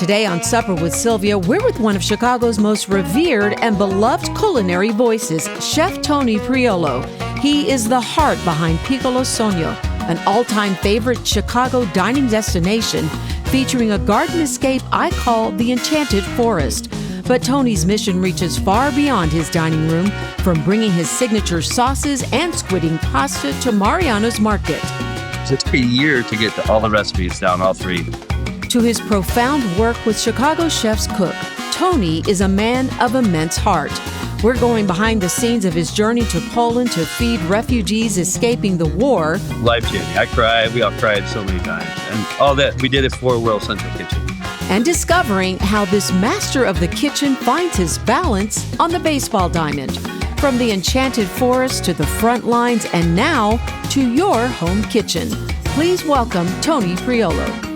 Today on Supper with Sylvia, we're with one of Chicago's most revered and beloved culinary voices, Chef Tony Priolo. He is the heart behind Piccolo Sogno, an all-time favorite Chicago dining destination featuring a garden escape I call the Enchanted Forest. But Tony's mission reaches far beyond his dining room, from bringing his signature sauces and squidding pasta to MARIANO'S market. It took a year to get all the recipes down, all three. To his profound work with Chicago chefs cook, Tony is a man of immense heart. We're going behind the scenes of his journey to Poland to feed refugees escaping the war. Life-changing. I cried. We all cried so many times. And all that, we did it for World Central Kitchen. And discovering how this master of the kitchen finds his balance on the baseball diamond. From the Enchanted Forest to the front lines and now to your home kitchen. Please welcome Tony Priolo.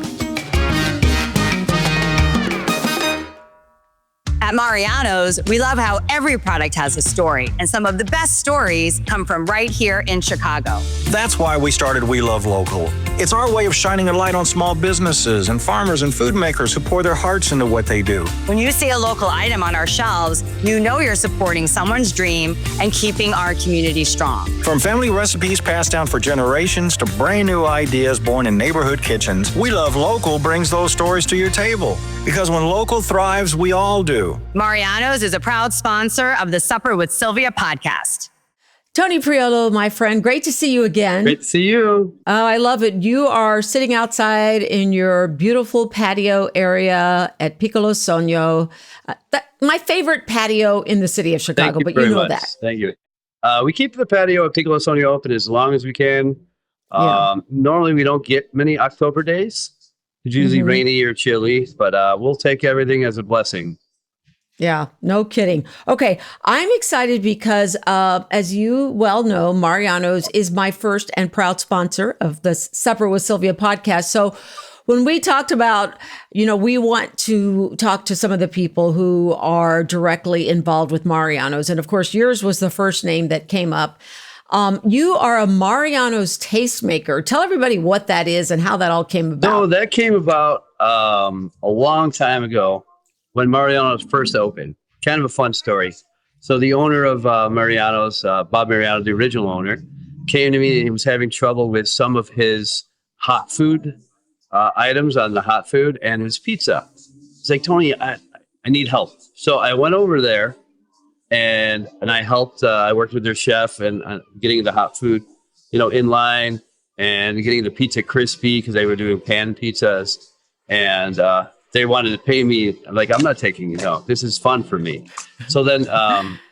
At MARIANO'S, we love how every product has a story, and some of the best stories come from right here in Chicago. That's why we started We Love Local. It's our way of shining a light on small businesses and farmers and food makers who pour their hearts into what they do. When you see a local item on our shelves, you know you're supporting someone's dream and keeping our community strong. From family recipes passed down for generations to brand new ideas born in neighborhood kitchens, We Love Local brings those stories to your table. Because when local thrives, we all do. MARIANO'S is a proud sponsor of the Supper with Sylvia podcast. Tony Priolo, my friend, great to see you again. Great to see you. Oh, I love it. You are sitting outside in your beautiful patio area at Piccolo Sogno. My favorite patio in the city of Chicago, but you know much. that. Thank you. We keep the patio at Piccolo Sogno open as long as we can. Normally, we don't get many October days. It's usually rainy or chilly, but we'll take everything as a blessing. Yeah, no kidding. Okay, I'm excited because, as you well know, MARIANO'S is my first and proud sponsor of the Supper with Sylvia podcast. So when we talked about, we want to talk to some of the people who are directly involved with MARIANO'S. And of course, yours was the first name that came up. You are a MARIANO'S tastemaker. Tell everybody what that is and how that all came about. No, that came about a long time ago when MARIANO'S first opened. Kind of a fun story. So the owner of MARIANO'S, Bob Mariano, the original owner, came to me and he was having trouble with some of his hot food items on the hot food and his pizza. He's like, Tony, I need help. So I went over there and I helped. I worked with their chef and getting the hot food, in line and getting the pizza crispy because they were doing pan pizzas. And they wanted to pay me. I'm like, I'm not taking it. No, this is fun for me. So then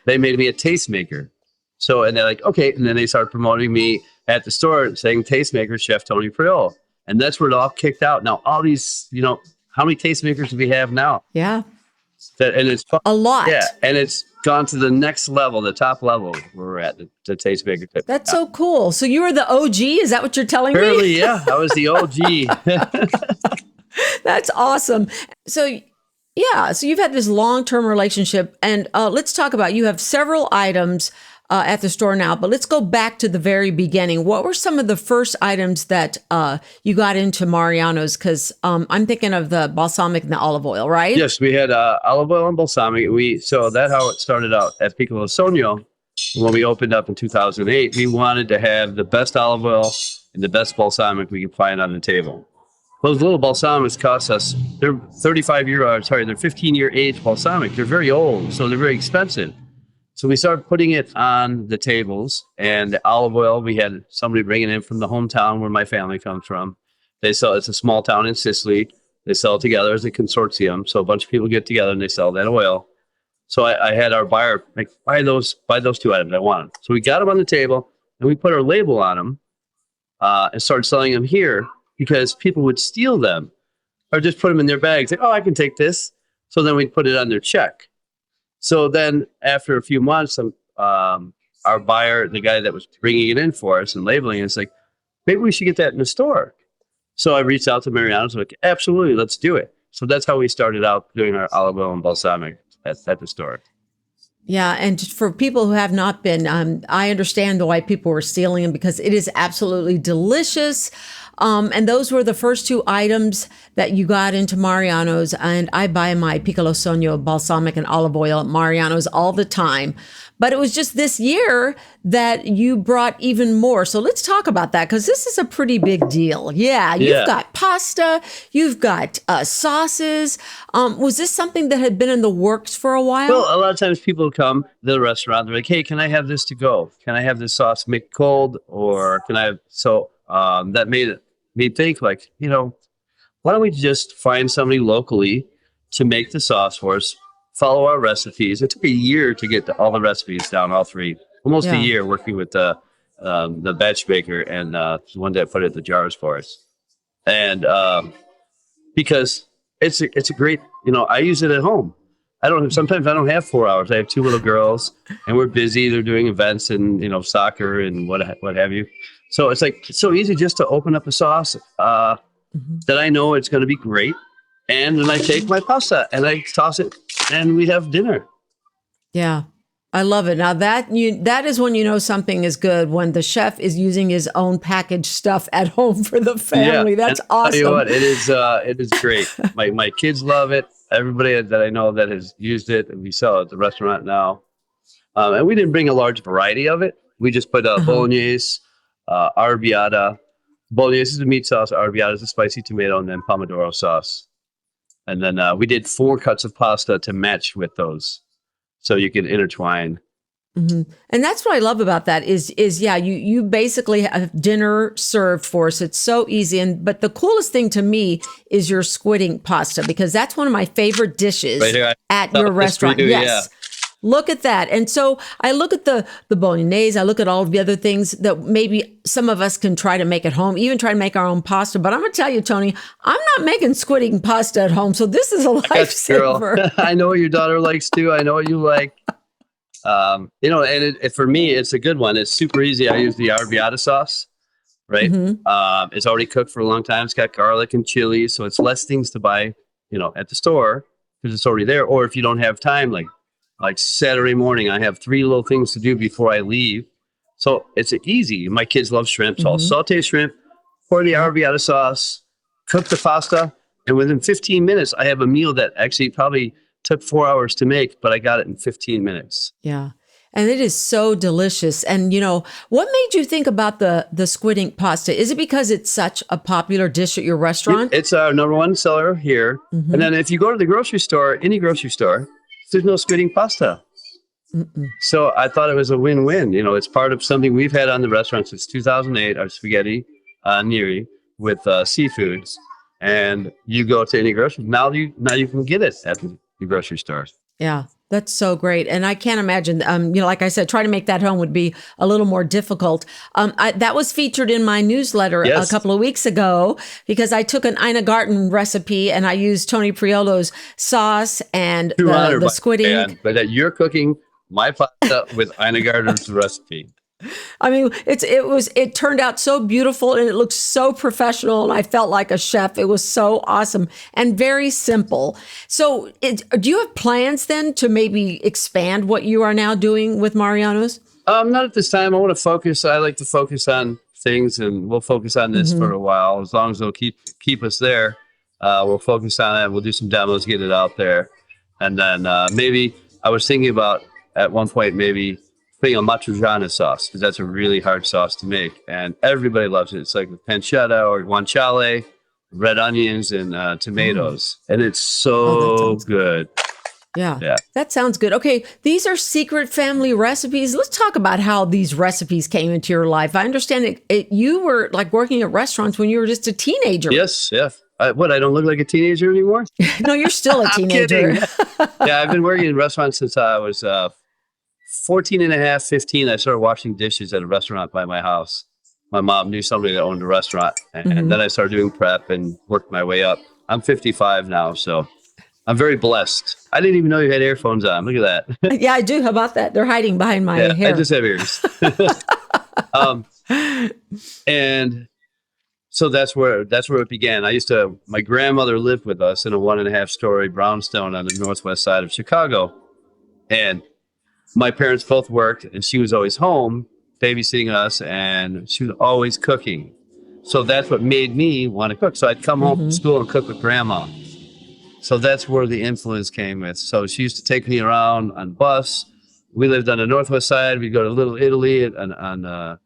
they made me a tastemaker. So, and they're like, okay. And then they started promoting me at the store saying tastemaker, Chef Tony Priolo. And that's where it all kicked out. Now, all these, how many tastemakers do we have now? Yeah. And it's fun. A lot. Yeah. And it's gone to the next level, the top level where we're at, the tastemaker. That's so cool. So you were the OG? Is that what you're telling me? Apparently, yeah. I was the OG. That's awesome. So, so you've had this long-term relationship, and let's talk about, you have several items at the store now, but let's go back to the very beginning. What were some of the first items that you got into MARIANO'S? Because I'm thinking of the balsamic and the olive oil, right? Yes, we had olive oil and balsamic. So that's how it started out at Piccolo Sogno. When we opened up in 2008, we wanted to have the best olive oil and the best balsamic we could find on the table. Those little balsamics cost us, they're 15-year age balsamic. They're very old, so they're very expensive. So we started putting it on the tables, and the olive oil, we had somebody bringing it in from the hometown where my family comes from. It's a small town in Sicily. They sell it together as a consortium. So a bunch of people get together and they sell that oil. So I had our buyer buy those two items I wanted. So we got them on the table and we put our label on them and started selling them here, because people would steal them or just put them in their bags. Like, oh, I can take this. So then we'd put it on their check. So then after a few months, our buyer, the guy that was bringing it in for us and labeling it, is like, maybe we should get that in the store. So I reached out to MARIANO'S, like, absolutely, let's do it. So that's how we started out doing our olive oil and balsamic at the store. Yeah, and for people who have not been, I understand why people were stealing them because it is absolutely delicious. And those were the first two items that you got into Mariano's. And I buy my Piccolo Sogno balsamic and olive oil at Mariano's all the time. But it was just this year that you brought even more. So let's talk about that because this is a pretty big deal. Yeah, you've got pasta, you've got sauces. Was this something that had been in the works for a while? Well, a lot of times people come to the restaurant. They're like, "Hey, can I have this to go? Can I have this sauce make cold, or can I have?" So that made me think, like, why don't we just find somebody locally to make the sauce for us? Follow our recipes. It took a year to get all the recipes down, all three. Almost a year working with the batch maker and the one that put it in the jars for us. And because it's a great, I use it at home. Sometimes I don't have 4 hours. I have two little girls, and we're busy. They're doing events and soccer and what have you. So it's so easy just to open up a sauce that I know it's going to be great. And then I take my pasta and I toss it, and we have dinner. Yeah, I love it. Now that is when something is good, when the chef is using his own packaged stuff at home for the family. That's awesome. I'll tell you what, it is great. My kids love it. Everybody that I know that has used it, and we sell it at the restaurant now. And we didn't bring a large variety of it. We just put bolognese, arrabbiata. Bolognese is a meat sauce. Arrabbiata is a spicy tomato, and then pomodoro sauce. And then we did 4 cuts of pasta to match with those, so you can intertwine. Mm-hmm. And that's what I love about that is you basically have dinner served for us. It's so easy. But the coolest thing to me is your squid ink pasta, because that's one of my favorite dishes at your restaurant. Yes. Yeah. Look at that. And so I look at the bolognese, I look at all of the other things that maybe some of us can try to make at home, even try to make our own pasta. But I'm going to tell you, Tony, I'm not making squid ink pasta at home. So this is a lifesaver. I know what your daughter likes too. I know what you like. And for me, it's a good one. It's super easy. I use the arrabbiata sauce, right? Mm-hmm. It's already cooked for a long time. It's got garlic and chili. So it's less things to buy, at the store because it's already there. Or if you don't have time, like Saturday morning, I have 3 little things to do before I leave. So it's easy. My kids love shrimp. So I'll saute shrimp, pour the arrabbiata sauce, cook the pasta. And within 15 minutes, I have a meal that actually probably took 4 hours to make, but I got it in 15 minutes. Yeah. And it is so delicious. And, what made you think about the squid ink pasta? Is it because it's such a popular dish at your restaurant? It's our number one seller here. Mm-hmm. And then if you go to the grocery store, any grocery store, there's no squid ink pasta. Mm-mm. So I thought it was a win-win. It's part of something we've had on the restaurant since 2008, our spaghetti neri with seafoods. And you go to any grocery, now you can get it at the grocery store. Yeah, that's so great. And I can't imagine, like I said, trying to make that home would be a little more difficult. That was featured in my newsletter a couple of weeks ago because I took an Ina Garten recipe and I used Tony Priolo's sauce and the squid ink. But that you're cooking my pasta with Ina Garten's recipe. I mean, it turned out so beautiful and it looked so professional and I felt like a chef. It was so awesome and very simple. So do you have plans then to maybe expand what you are now doing with Mariano's? Not at this time. I want to focus. I like to focus on things and we'll focus on this for a while. As long as they'll keep us there, we'll focus on it. We'll do some demos, get it out there. And then maybe I was thinking about at one point, maybe putting a matriciana sauce, because that's a really hard sauce to make, and everybody loves it. It's like with pancetta or guanciale, red onions and tomatoes, and it's so good. Yeah, that sounds good. Okay, these are secret family recipes. Let's talk about how these recipes came into your life. I understand you were like working at restaurants when you were just a teenager. Yes, yeah. I don't look like a teenager anymore? No, you're still a teenager. Yeah, I've been working in restaurants since I was 14 and a half, 15, I started washing dishes at a restaurant by my house. My mom knew somebody that owned a restaurant. And then I started doing prep and worked my way up. I'm 55 now, so I'm very blessed. I didn't even know you had earphones on. Look at that. Yeah, I do. How about that? They're hiding behind my hair. I just have ears. And so that's where it began. My grandmother lived with us in a 1.5-story brownstone on the northwest side of Chicago. And my parents both worked, and she was always home babysitting us, and she was always cooking. So that's what made me want to cook. So I'd come home from school and cook with grandma. So that's where the influence came with. So she used to take me around on bus. We lived on the northwest side. We'd go to Little Italy on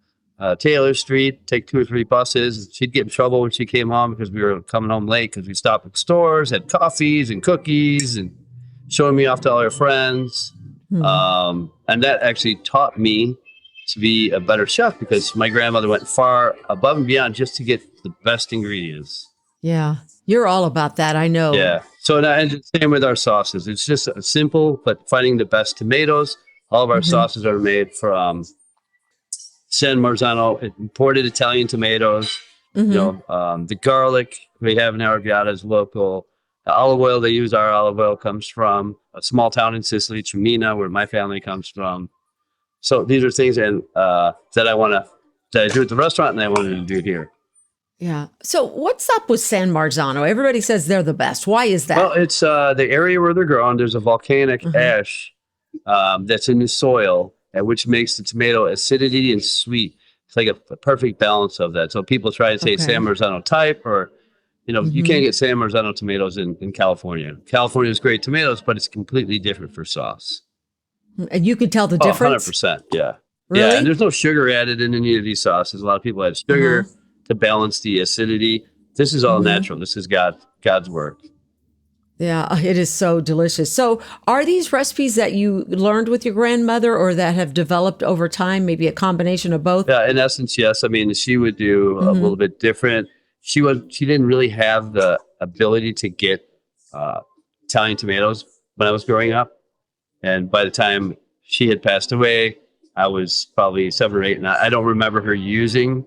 Taylor Street, take 2 or 3 buses. She'd get in trouble when she came home because we were coming home late because we stopped at stores, had coffees and cookies, and showing me off to all her friends. And that actually taught me to be a better chef because my grandmother went far above and beyond just to get the best ingredients. Yeah. You're all about that. I know. Yeah. So, and same with our sauces. It's just simple, but finding the best tomatoes. All of our sauces are made from San Marzano, imported Italian tomatoes. You know, the garlic we have in Arrabbiata is local. The olive oil they use, our olive oil comes from a small town in Sicily, Tremina, where my family comes from. So these are things that I do at the restaurant, and I wanted to do here. Yeah. So what's up with San Marzano? Everybody says they're the best. Why is that? Well, it's the area where they're grown. There's a volcanic ash that's in the soil, which makes the tomato acidity and sweet. It's like a perfect balance of that. So people try to say San Marzano type, or you can't get San Marzano tomatoes in California. California has great tomatoes, but it's completely different for sauce. And you can tell the difference? 100%, yeah. Really? Yeah, and there's no sugar added in any of these sauces. A lot of people add sugar to balance the acidity. This is all natural. This is God's work. Yeah, it is so delicious. So are these recipes that you learned with your grandmother or that have developed over time, maybe a combination of both? Yeah, in essence, yes. I mean, she would do a little bit different. She didn't really have the ability to get Italian tomatoes when I was growing up. And by the time she had passed away, I was probably 7 or 8, and I don't remember her using,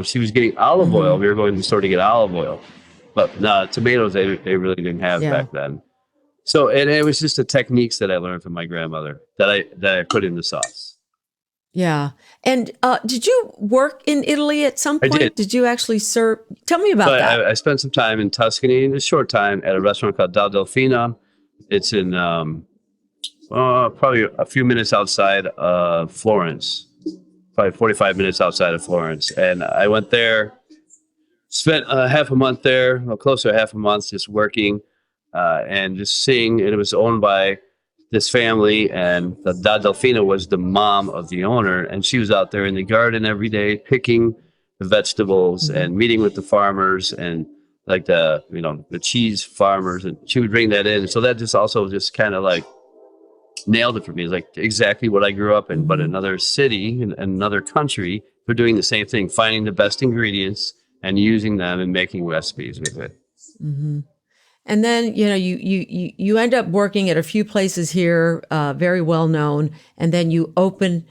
she was getting olive oil. We were going to the store to get olive oil. But tomatoes, they really didn't have back then. So it was just the techniques that I learned from my grandmother that I put in the sauce. Yeah. And did you work in Italy at some point? I did. Did you actually serve? Tell me about that. I spent some time in Tuscany, a short time, at a restaurant called Da Delfina. It's in probably a few minutes outside of Florence, probably 45 minutes outside of Florence. And I went there, spent half a month there, close to half a month, just working and just seeing. And it was owned by this family, and the Da Delfina was the mom of the owner. And she was out there in the garden every day picking the vegetables and meeting with the farmers and like the cheese farmers. And she would bring that in. So that just kind of like nailed it for me. It's like exactly what I grew up in, but another city in another country, they're doing the same thing, finding the best ingredients and using them and making recipes with it. And then, you end up working at a few places here, very well known, and then you open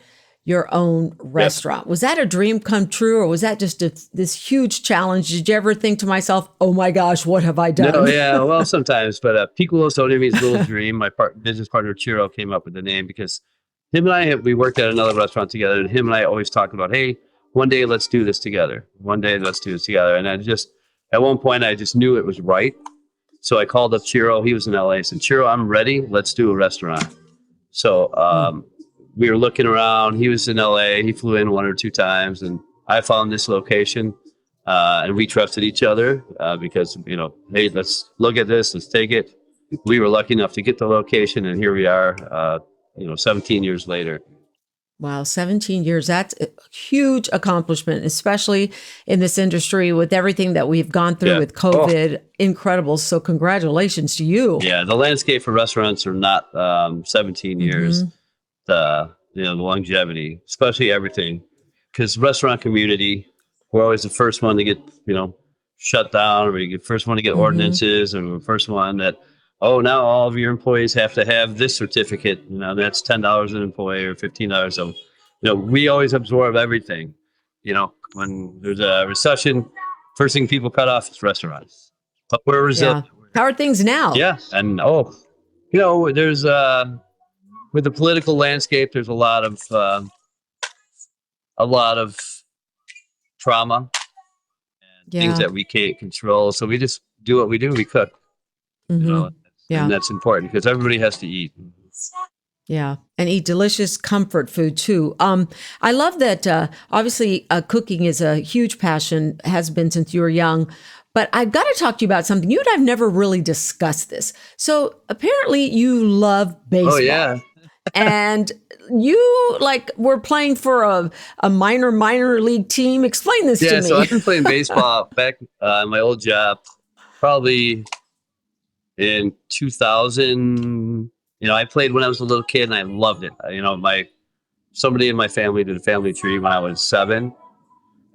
your own restaurant. Yep. Was that a dream come true, or was that just this huge challenge? Did you ever think to myself, oh my gosh, what have I done? No, yeah, well, sometimes, but Piccolo Sogno means little dream. My business partner, Ciro, came up with the name because him and I, we worked at another restaurant together, and him and I always talked about, hey, one day let's do this together. One day let's do this together. And at one point, I just knew it was right. So I called up Ciro. He was in LA. I said, Ciro, I'm ready. Let's do a restaurant. So we were looking around. He was in LA. He flew in 1 or 2 times. And I found this location. And we trusted each other because, hey, let's look at this. Let's take it. We were lucky enough to get the location. And here we are, 17 years later. Wow, 17 years. That's a huge accomplishment, especially in this industry with everything that we've gone through with COVID. Incredible. So congratulations to you. Yeah, the landscape for restaurants are not 17 years. The longevity, especially everything. Because restaurant community, we're always the first one to get, shut down, or we get first one to get ordinances, and we're the first one that, now all of your employees have to have this certificate. That's $10 an employee or $15. So, we always absorb everything. When there's a recession, first thing people cut off is restaurants. But we're resilient. Yeah. How are things now? Yeah. And, there's, with the political landscape, there's a lot of trauma and things that we can't control. So we just do what we do. We cook. And that's important because everybody has to eat. Yeah, and eat delicious comfort food too. I love that. Obviously, cooking is a huge passion, has been since you were young. But I've got to talk to you about something. You and I've never really discussed this. So apparently, you love baseball. Oh yeah. And you were playing for a minor league team. Explain this to me. So I've been playing baseball back in my old job, probably in 2000. I played when I was a little kid and I loved it. Somebody in my family did a family tree when I was 7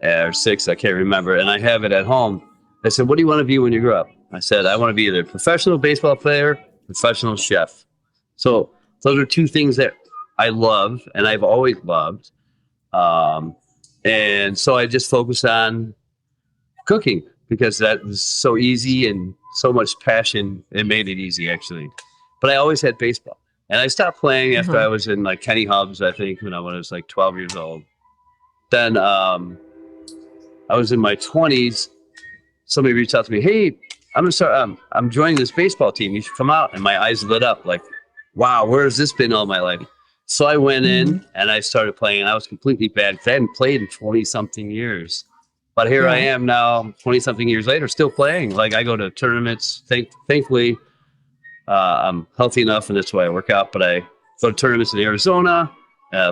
or 6. I can't remember. And I have it at home. They said, what do you want to be when you grow up? I said, I want to be either a professional baseball player, professional chef. So those are two things that I love and I've always loved. And so I just focused on cooking because that was so easy and so much passion. It made it easy, actually. But I always had baseball. And I stopped playing after I was in Kenny Hubs, I think, when I was 12 years old. Then I was in my 20s. Somebody reached out to me, hey, I'm joining this baseball team. You should come out. And my eyes lit up like, wow, where has this been all my life? So I went in and I started playing. And I was completely bad because I hadn't played in 20-something years. But here I am now, 20-something years later, still playing. I go to tournaments. Thankfully, I'm healthy enough, and that's why I work out. But I go to tournaments in Arizona,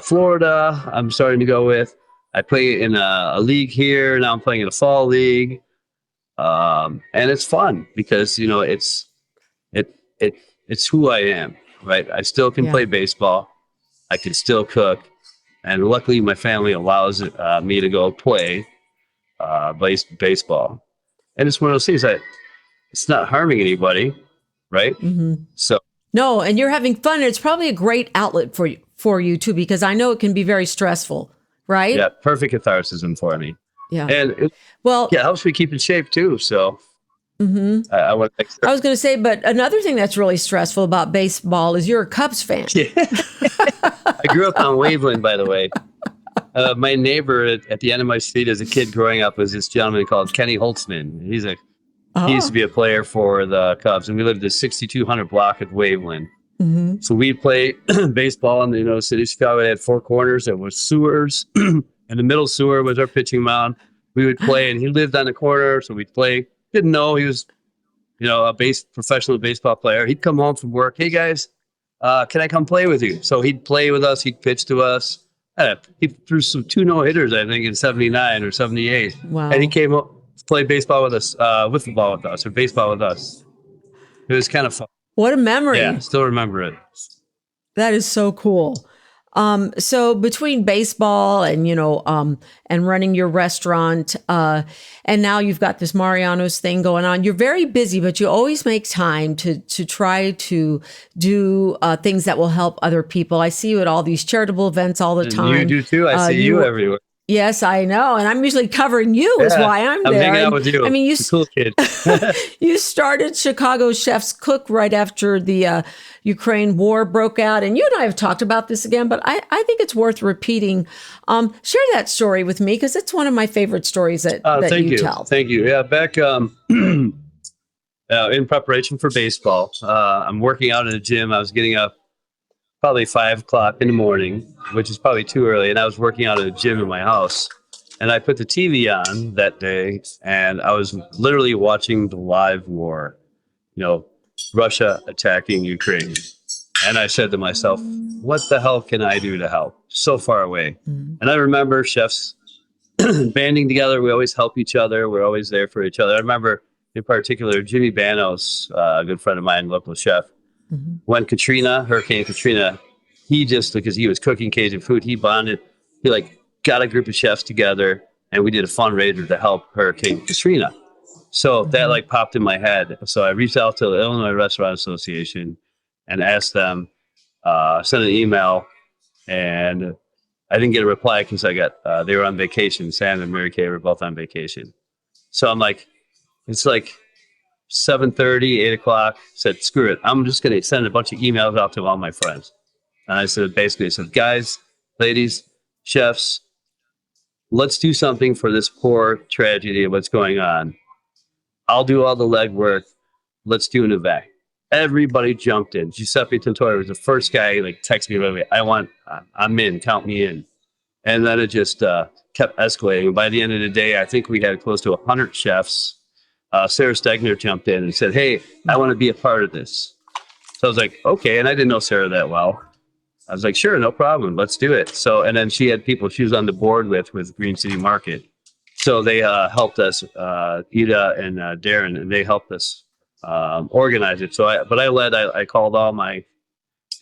Florida. I'm starting to go with. I play in a league here. Now I'm playing in a fall league, and it's fun because it's who I am. Right? I still can play baseball. I can still cook, and luckily my family allows me to go play baseball. And it's one of those things that it's not harming anybody. Right. Mm-hmm. So no, and you're having fun. It's probably a great outlet for you too, because I know it can be very stressful. Right. Yeah. Perfect catharsis for me. Yeah. And it helps me keep in shape too. So I want to make sure. I was going to say, but another thing that's really stressful about baseball is you're a Cubs fan. Yeah. I grew up on Waveland, by the way. My neighbor at the end of my street as a kid growing up was this gentleman called Kenny Holtzman. He used to be a player for the Cubs, and we lived at 6200 block at Waveland. Mm-hmm. So we'd play baseball in the city of Chicago. It had 4 corners. There was sewers, and the middle sewer was our pitching mound. We would play, and he lived on the corner, so we'd play. Didn't know he was, a professional baseball player. He'd come home from work. Hey guys, can I come play with you? So he'd play with us. He'd pitch to us. He threw 2 no-hitters, I think, in 79 or 78. Wow! And he came up. Play baseball with us, wiffle ball with us, or baseball with us. It was kind of fun. What a memory. Yeah, still remember it. That is so cool. So between baseball and, and running your restaurant, and now you've got this Mariano's thing going on, you're very busy, but you always make time to try to do things that will help other people. I see you at all these charitable events all the time. You do too. I see you everywhere. Yes, I know. And I'm usually covering you is why I'm there. I'm hanging out with you. I mean, you cool kid. You started Chicago Chef's Cook right after the Ukraine war broke out. And you and I have talked about this again, but I think it's worth repeating. Share that story with me because it's one of my favorite stories that you tell. Thank you. Yeah, back in preparation for baseball, I'm working out in the gym. I was getting up probably 5 o'clock in the morning, which is probably too early. And I was working out at a gym in my house. And I put the TV on that day, and I was literally watching the live war, Russia attacking Ukraine. And I said to myself, what the hell can I do to help? So far away. Mm-hmm. And I remember chefs banding together. We always help each other. We're always there for each other. I remember in particular, Jimmy Banos, a good friend of mine, local chef, when Hurricane Katrina, he just, because he was cooking Cajun food, he bonded, he got a group of chefs together and we did a fundraiser to help Hurricane Katrina. So that popped in my head. So I reached out to the Illinois Restaurant Association and asked them, sent an email, and I didn't get a reply because they were on vacation. Sam and Mary Kay were both on vacation. So I'm like, it's 7:30, 8 o'clock, said, screw it. I'm just going to send a bunch of emails out to all my friends. And I said, guys, ladies, chefs, let's do something for this poor tragedy of what's going on. I'll do all the legwork. Let's do an event. Everybody jumped in. Giuseppe Tintori was the first guy, like, texted me right away. I'm in, count me in. And then it just kept escalating. By the end of the day, I think we had close to 100 chefs. Sarah Stegner jumped in and said, hey, I want to be a part of this. So I was like, okay. And I didn't know Sarah that well. I was like, sure, no problem. Let's do it. So, and then she had people she was on the board with Green City Market. So they helped us, Ida and Darren, and they helped us organize it. So I called all my,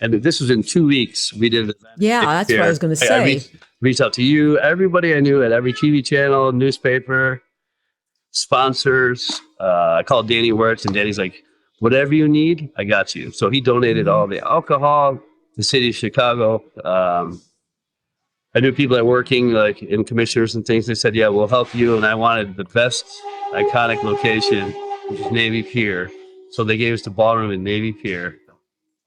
and this was in 2 weeks. We did an event. Yeah, that's what I was going to say. I reached out to you, everybody I knew at every TV channel, newspaper, sponsors. I called Danny Wirtz, and Danny's like, whatever you need, I got you. So he donated all the alcohol, the city of Chicago. I knew people that were working like in commissioners and things. They said, yeah, we'll help you. And I wanted the best iconic location, which is Navy Pier. So they gave us the ballroom in Navy Pier.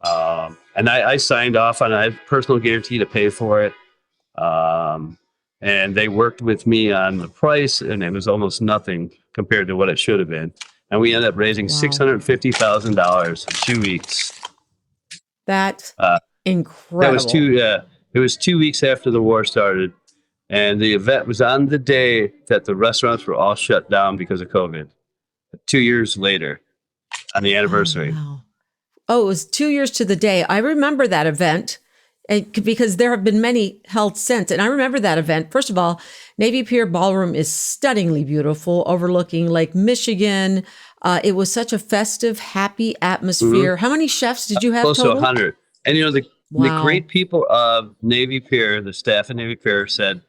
And I signed off on it. I had personal guarantee to pay for it. And they worked with me on the price, and it was almost nothing compared to what it should have been. And we ended up raising $650,000 in 2 weeks. That's incredible. That was it was 2 weeks after the war started, and the event was on the day that the restaurants were all shut down because of COVID. 2 years later, on the anniversary. Oh, it was 2 years to the day. I remember that event because there have been many held since. And I remember that event. First of all, Navy Pier Ballroom is stunningly beautiful, overlooking Lake Michigan. It was such a festive, happy atmosphere. How many chefs did you have Close total? to 100. And, you know, the great people of Navy Pier, the staff at Navy Pier said,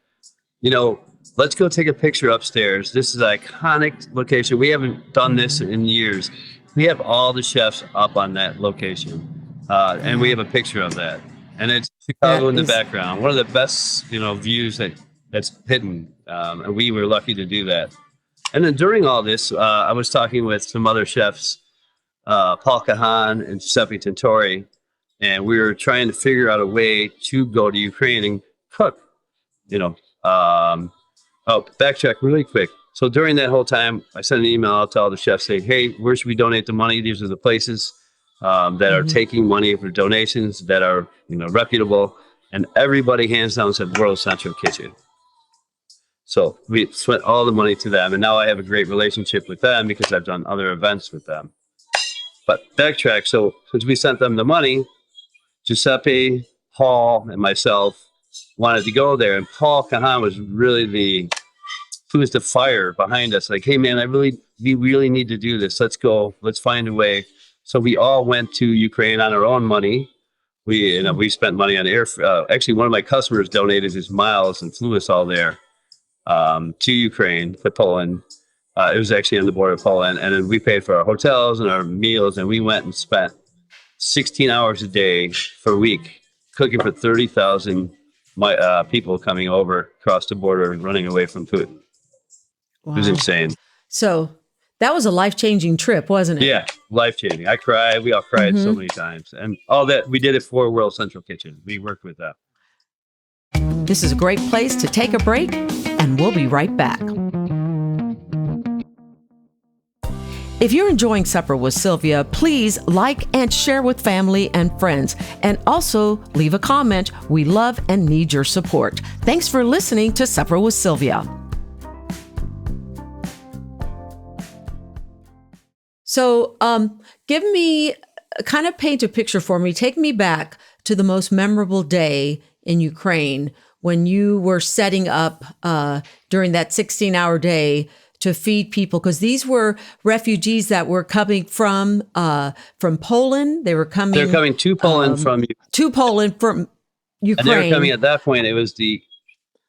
you know, let's go take a picture upstairs. This is an iconic location. We haven't done this in years. We have all the chefs up on that location. And we have a picture of that. And it's Chicago in the background. One of the best, you know, views that's hidden. And we were lucky to do that. And then during all this, I was talking with some other chefs, Paul Kahan and Giuseppe Tintori, and we were trying to figure out a way to go to Ukraine and cook, you know. Backtrack really quick. So during that whole time, I sent an email out to all the chefs saying, hey, where should we donate the money? These are the places that are taking money for donations that are, you know, reputable. And everybody hands down said World Central Kitchen. So we spent all the money to them. And now I have a great relationship with them because I've done other events with them. But backtrack. So since we sent them the money, Giuseppe, Paul, and myself wanted to go there. And Paul Kahan was really who was the fire behind us. Like, hey, man, we really need to do this. Let's go. Let's find a way. So we all went to Ukraine on our own money. We spent money on air. Actually, one of my customers donated his miles and flew us all there to Ukraine, to Poland. It was actually on the border of Poland. And then we paid for our hotels and our meals. And we went and spent 16 hours a day for a week cooking for 30,000 people coming over across the border and running away from food. Wow. It was insane. So that was a life-changing trip, wasn't it? Yeah, life-changing. I cried. We all cried so many times. And all that, we did it for World Central Kitchen. We worked with that. This is a great place to take a break, and we'll be right back. If you're enjoying Supper with Sylvia, please like and share with family and friends. And also leave a comment. We love and need your support. Thanks for listening to Supper with Sylvia. So give me, kind of paint a picture for me. Take me back to the most memorable day in Ukraine when you were setting up during that 16-hour day to feed people, because these were refugees that were coming from Poland. They're coming to Poland from Ukraine. And they were coming at that point. It was the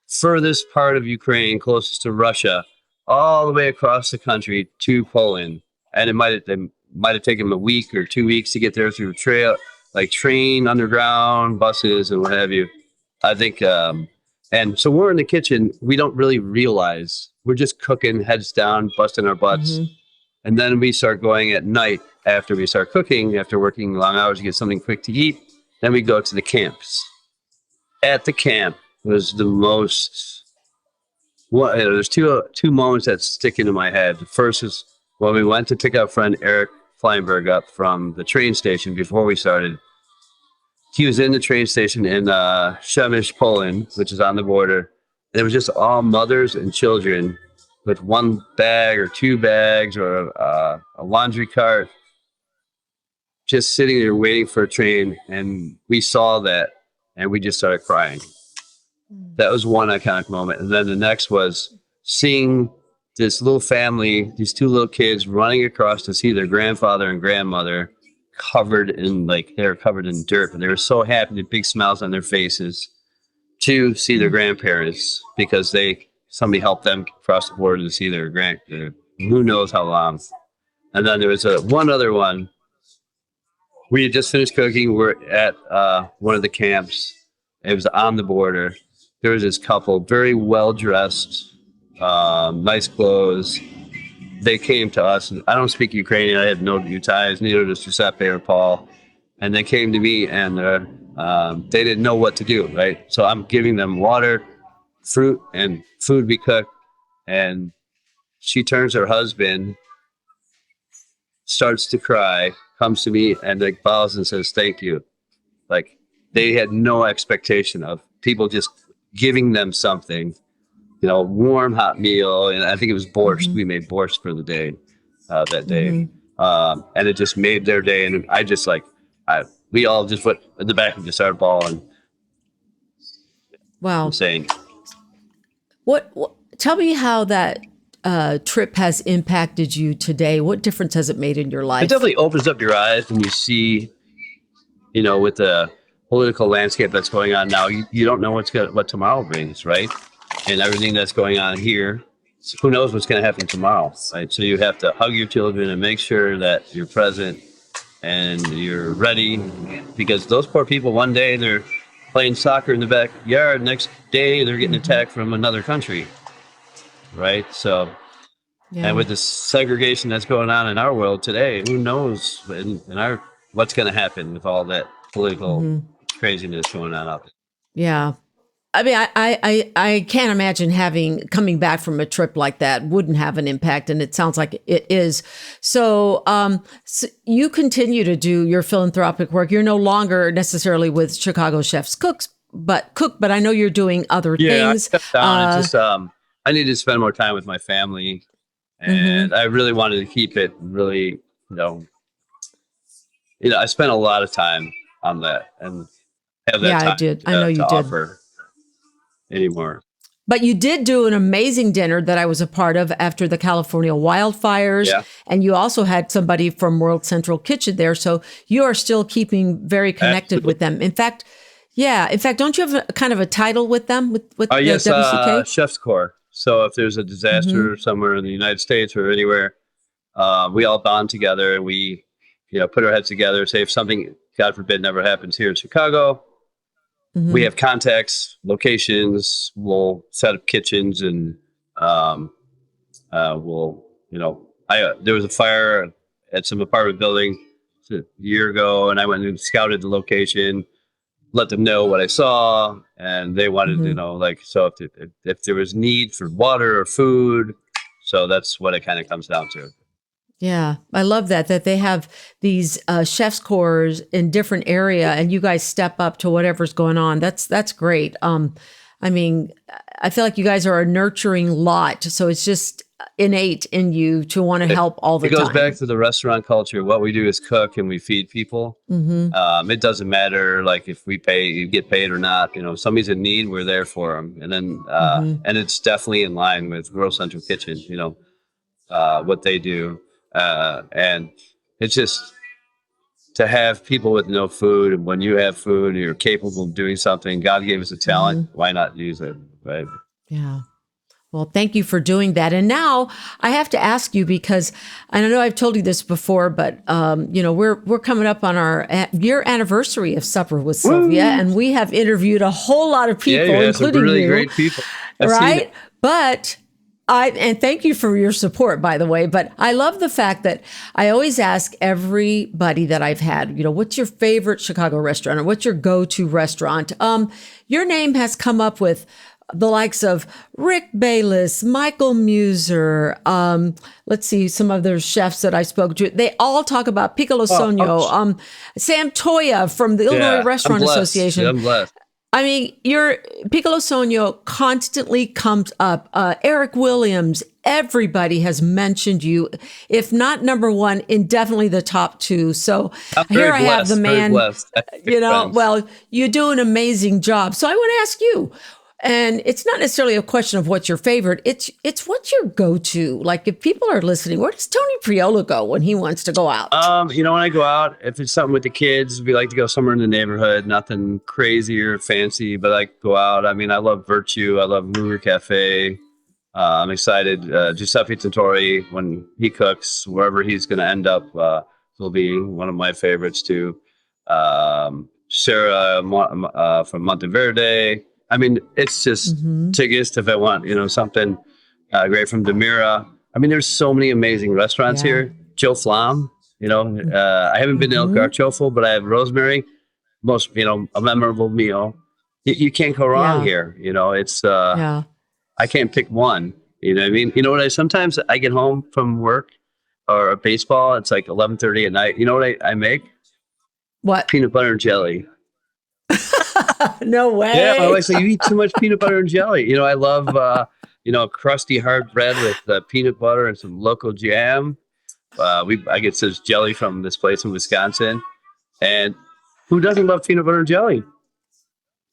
furthest part of Ukraine, closest to Russia, all the way across the country to Poland. And it might have taken them a week or 2 weeks to get there through train, underground, buses, and what have you. I think, and so we're in the kitchen. We don't really realize we're just cooking, heads down, busting our butts. And then we start going at night after we start cooking, after working long hours to get something quick to eat. Then we go to the camps. At the camp was the most, there's two moments that stick into my head. The first is when we went to take our friend Eric Fleinberg up from the train station before we started. He was in the train station in Przemyśl, Poland, which is on the border. And it was just all mothers and children with one bag or two bags or a laundry cart, just sitting there waiting for a train. And we saw that and we just started crying. That was one iconic moment. And then the next was seeing this little family, these two little kids running across to see their grandfather and grandmother covered in they were covered in dirt, but they were so happy, with big smiles on their faces to see their grandparents because somebody helped them cross the border to see their who knows how long. And then there was one other one. We had just finished cooking. We're at one of the camps. It was on the border. There was this couple, very well dressed, nice clothes. They came to us, and I don't speak Ukrainian. I had no ties, neither does Giuseppe or Paul. And they came to me, and they didn't know what to do, right? So I'm giving them water, fruit, and food we cook. And she turns to her husband, starts to cry, comes to me, and bows and says, "Thank you." Like, they had no expectation of people just giving them something. Warm, hot meal. And I think it was borscht. Mm-hmm. We made borscht for the day, that day. Mm-hmm. And it just made their day. And I just we all just went in the back and just started bawling. Wow. Insane. What tell me how that trip has impacted you today. What difference has it made in your life? It definitely opens up your eyes when you see, with the political landscape that's going on now, you don't know what tomorrow brings, right? And everything that's going on here, so who knows what's going to happen tomorrow, right? So you have to hug your children and make sure that you're present and you're ready, because those poor people, one day they're playing soccer in the backyard, next day they're getting attacked from another country, right? So, and with the segregation that's going on in our world today, who knows what's going to happen with all that political craziness going on out there. Yeah. I mean, I can't imagine coming back from a trip like that wouldn't have an impact, and it sounds like it is. So, so you continue to do your philanthropic work. You're no longer necessarily with Chicago Chefs Cook, but I know you're doing other things. I stepped down. It's just, I needed to spend more time with my family, and I really wanted to keep it really, I spent a lot of time on that, and have that time I did. I know you did. Offer anymore. But you did do an amazing dinner that I was a part of after the California wildfires. Yeah. And you also had somebody from World Central Kitchen there. So you are still keeping very connected with them. In fact, don't you have kind of a title with them, with the WCK? Chef's Corps. So if there's a disaster somewhere in the United States or anywhere, we all bond together and we, put our heads together, say if something, God forbid, never happens here in Chicago, we have contacts, locations, we'll set up kitchens, and there was a fire at some apartment building a year ago, and I went and scouted the location, let them know what I saw, and they wanted to know, so if there was need for water or food, so that's what it kind of comes down to. Yeah, I love that they have these chef's corps in different area, and you guys step up to whatever's going on. That's great. I mean, I feel like you guys are a nurturing lot, so it's just innate in you to want to help all the time. It goes back to the restaurant culture. What we do is cook and we feed people. It doesn't matter if we get paid or not. If somebody's in need, we're there for them. And then and it's definitely in line with World Central Kitchen. What they do. And it's just to have people with no food, and when you have food and you're capable of doing something, God gave us a talent. Why not use it? Right. Yeah. Well, thank you for doing that. And now I have to ask you, because I know I've told you this before, but we're coming up on our year anniversary of Supper with Sylvia, and we have interviewed a whole lot of people, including some really you, great people. right? But and thank you for your support, by the way, but I love the fact that I always ask everybody that I've had, what's your favorite Chicago restaurant or what's your go-to restaurant? Your name has come up with the likes of Rick Bayless, Michael Muser, let's see, some other chefs that I spoke to. They all talk about Piccolo Sogno, Sam Toya from the Illinois Restaurant Association. I'm blessed. I mean, your Piccolo Sogno constantly comes up. Eric Williams, everybody has mentioned you, if not number one, in definitely the top two. So here I have the man, well, you do an amazing job. So I want to ask you, and it's not necessarily a question of what's your favorite. It's what's your go-to. Like if people are listening, where does Tony Priolo go when he wants to go out? When I go out, if it's something with the kids, we like to go somewhere in the neighborhood, nothing crazy or fancy, but I like to go out. I mean, I love Virtue. I love Mover Cafe. I'm excited. Giuseppe Tintori, when he cooks, wherever he's going to end up, will be one of my favorites too. Sarah from Monteverde. I mean, it's just tickets if I want, something great from Demira. I mean, there's so many amazing restaurants here. Joe Flam, I haven't been to El Carchofo, but I have Rosemary. Most, a memorable meal. You can't go wrong here. It's, I can't pick one. You know what I mean? You know what? Sometimes I get home from work or baseball. It's like 11:30 at night. You know what I make? What? Peanut butter and jelly. No way. Yeah, my wife's like, you eat too much peanut butter and jelly. I love, crusty hard bread with peanut butter and some local jam. I get this jelly from this place in Wisconsin. And who doesn't love peanut butter and jelly?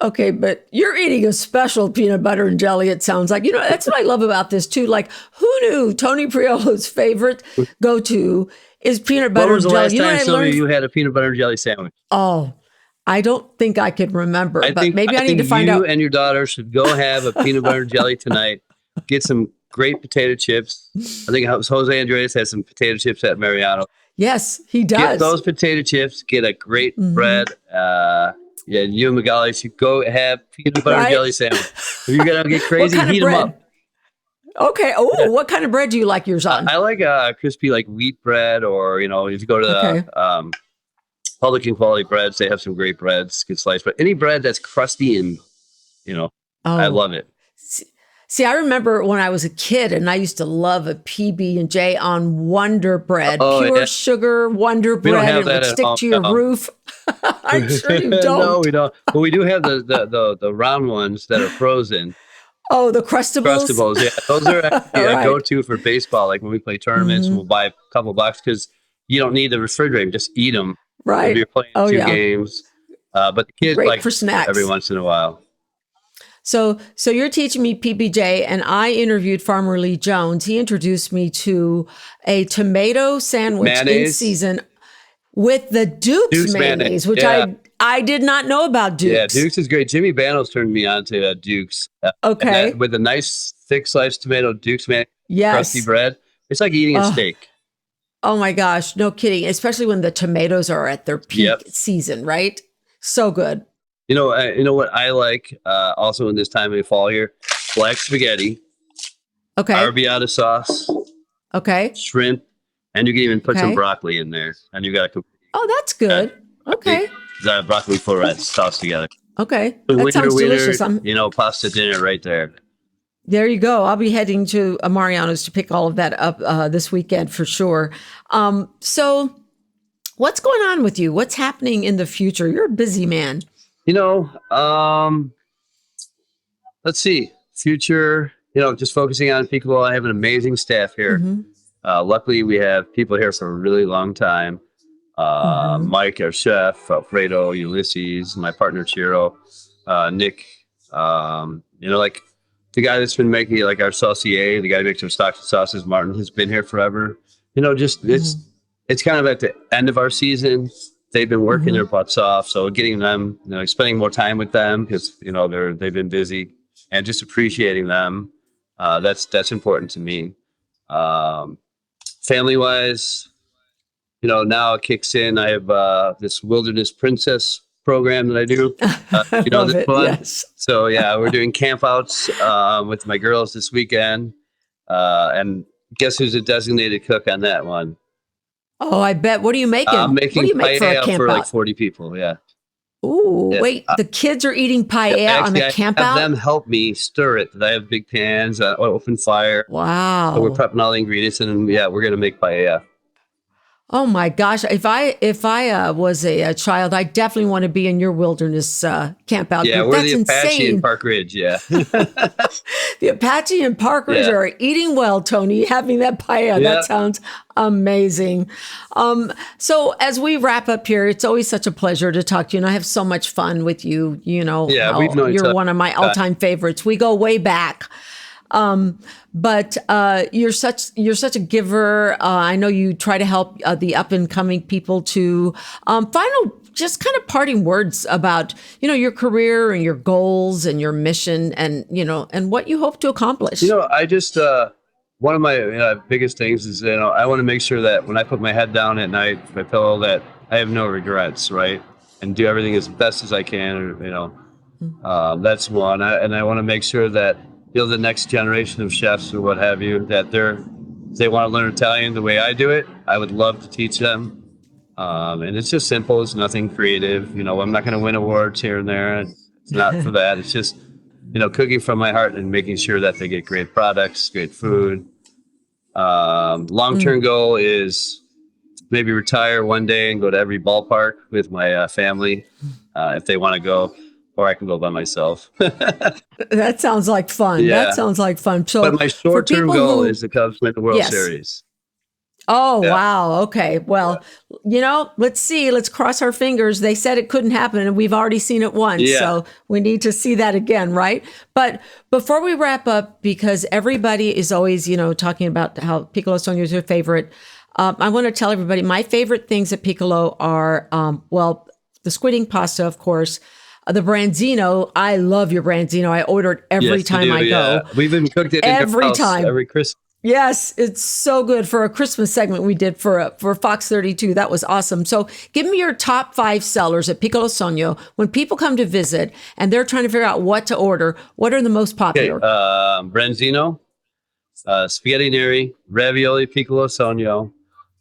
Okay, but you're eating a special peanut butter and jelly, it sounds like. That's what I love about this, too. Like, who knew Tony Priolo's favorite go-to is peanut butter and jelly? When was the last time, Sylvia, you had a peanut butter and jelly sandwich? Oh, I don't think I could remember, but maybe I need to find out. You and your daughter should go have a peanut butter and jelly tonight. Get some great potato chips. I think Jose Andres has some potato chips at Mariano's. Yes, he does. Get those potato chips. Get a great bread. You and Magali should go have peanut butter and jelly sandwich. If you're going to get crazy, heat them up. Okay. Oh, what kind of bread do you like yours on? I like crispy, like wheat bread, or, if you go to the Publican Quality Breads, they have some great breads, good slice. But any bread that's crusty and, I love it. See, I remember when I was a kid, and I used to love a PB&J on Wonder Bread, pure sugar Wonder Bread. It would stick to your roof. I'm sure you don't. No, we don't. But we do have the round ones that are frozen. Oh, the Crustables? Crustables, yeah. Those are actually a go-to for baseball. Like when we play tournaments, we'll buy a couple bucks because you don't need the refrigerator. Just eat them. Right. If you're playing two games. But the kids like for snacks every once in a while. So you're teaching me PBJ, and I interviewed Farmer Lee Jones. He introduced me to a tomato sandwich in season with the Duke's mayonnaise, which I did not know about Duke's. Yeah, Duke's is great. Jimmy Banos turned me on to Duke's. Okay. With a nice thick sliced tomato, Duke's mayonnaise, crusty bread. It's like eating a steak. Oh my gosh, no kidding. Especially when the tomatoes are at their peak season, right? So good. You know what I like also in this time of the fall here? Black spaghetti. Okay. Arrabbiata sauce. Okay. Shrimp. And you can even put some broccoli in there. And you got to that's good. Okay. Broccoli florets tossed together. Okay. That sounds delicious. Pasta dinner right there. There you go. I'll be heading to Mariano's to pick all of that up this weekend for sure. So what's going on with you? What's happening in the future? You're a busy man. Let's see. Future, just focusing on Piccolo. I have an amazing staff here. Luckily, we have people here for a really long time. Mike, our chef, Alfredo, Ulysses, my partner, Chiro, Nick, like the guy that's been making like our saucier, the guy who makes our stocks and sauces, Martin, has been here forever. It's kind of at the end of our season. They've been working their butts off. So getting them, spending more time with them because, they've been busy, and just appreciating them. That's important to me. Family wise, now it kicks in. I have this Wilderness Princess program that I do. This fun. Yes. So we're doing campouts with my girls this weekend. And guess who's a designated cook on that one? Oh, I bet. What are you making? I'm making what do you make for a camp for out? like 40 people. Yeah. Ooh, Yeah. wait, the kids are eating paella on Actually, the I camp have out? them help me stir it. I have big pans, open fire. Wow. So we're prepping all the ingredients, and yeah, we're gonna make paella. Oh my gosh! If I was a child, I definitely want to be in your wilderness camp out Yeah, group. we're That's the Apache insane. in Park Ridge. Yeah, The Apache and Park Ridge Yeah. are eating well, Tony. Having that paella, Yeah. that sounds amazing. So as we wrap up here, it's always such a pleasure to talk to you, and I have so much fun with you. You know, Yeah, how we've known each you're other one of my all-time favorites. We go way back. But you're such a giver. I know you try to help the up and coming people to final just kind of parting words about your career and your goals and your mission and and what you hope to accomplish. I just one of my biggest things is I want to make sure that when I put my head down at night, my pillow, that I have no regrets, right, and do everything as best as I can. That's one, and I want to make sure that the next generation of chefs or what have you, that they want to learn Italian the way I do it. I would love to teach them. And it's just simple. It's nothing creative. I'm not going to win awards here and there. It's not for that. It's just, cooking from my heart and making sure that they get great products, great food. Long-term goal is maybe retire one day and go to every ballpark with my family if they want to go. Or I can go by myself. That sounds like fun. Yeah. That sounds like fun. So But my short-term goal is to come win the World Yes. Series. Oh, Yeah. wow. Okay. Well, let's see. Let's cross our fingers. They said it couldn't happen, and we've already seen it once. Yeah. So we need to see that again, right? But before we wrap up, because everybody is always, talking about how Piccolo Sogno is their favorite, I want to tell everybody my favorite things at Piccolo are, the squid ink pasta, of course. The branzino, I love your branzino. I order it every Yes, time you do, I go. yeah. We've even cooked it in Every your house time. every Christmas. Yes, it's so good for a Christmas segment we did for Fox 32. That was awesome. So give me your top 5 sellers at Piccolo Sogno. When people come to visit and they're trying to figure out what to order, what are the most popular? Branzino, spaghetti neri, ravioli Piccolo Sogno,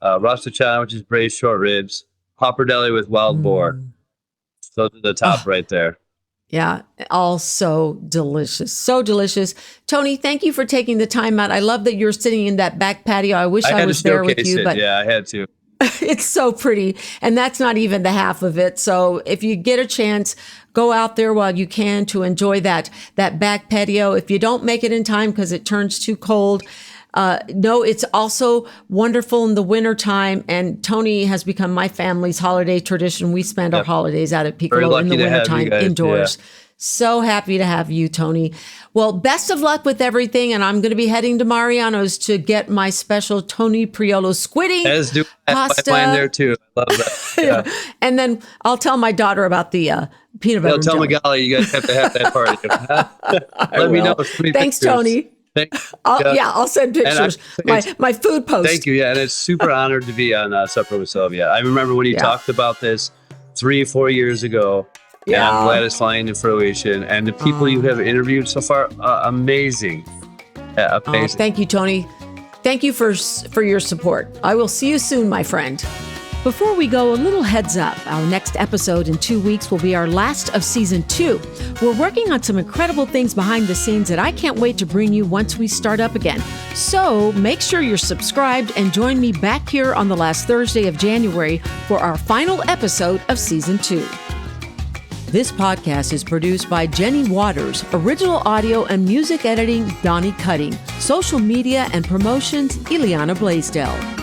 rostacciano, which is braised short ribs, pappardelle with wild boar. Those are the top right there. Yeah, all so delicious. So delicious. Tony, thank you for taking the time out. I love that you're sitting in that back patio. I wish I had was to there with showcase you, it. but Yeah, I had to. it's so pretty. And that's not even the half of it. So if you get a chance, go out there while you can to enjoy that back patio. If you don't make it in time because it turns too cold, no, it's also wonderful in the wintertime. And Tony has become my family's holiday tradition. We spend our holidays out at Piccolo in the lucky to have you wintertime guys, indoors. yeah. So happy to have you, Tony. Well, best of luck with everything. And I'm going to be heading to Mariano's to get my special Tony Priolo squid ink As do I have pasta. mine there too. I love that. Yeah. And then I'll tell my daughter about the peanut butter. They'll tell and jelly. Magali you guys have to have that party. Let me know. will. Send me Thanks, pictures. Tony. Thanks. I'll send pictures. My food post. Thank you. Yeah, and it's super honored to be on Supper with Sylvia. I remember when you talked about this 3-4 years ago. Yeah, and I'm glad it's flying to fruition. And the people you have interviewed so far, amazing. Yeah, amazing. Thank you, Tony. Thank you for your support. I will see you soon, my friend. Before we go, a little heads up. Our next episode in 2 weeks will be our last of season 2. We're working on some incredible things behind the scenes that I can't wait to bring you once we start up again. So make sure you're subscribed and join me back here on the last Thursday of January for our final episode of season 2. This podcast is produced by Jenny Waters, original audio and music editing, Donnie Cutting, social media and promotions, Ileana Blaisdell.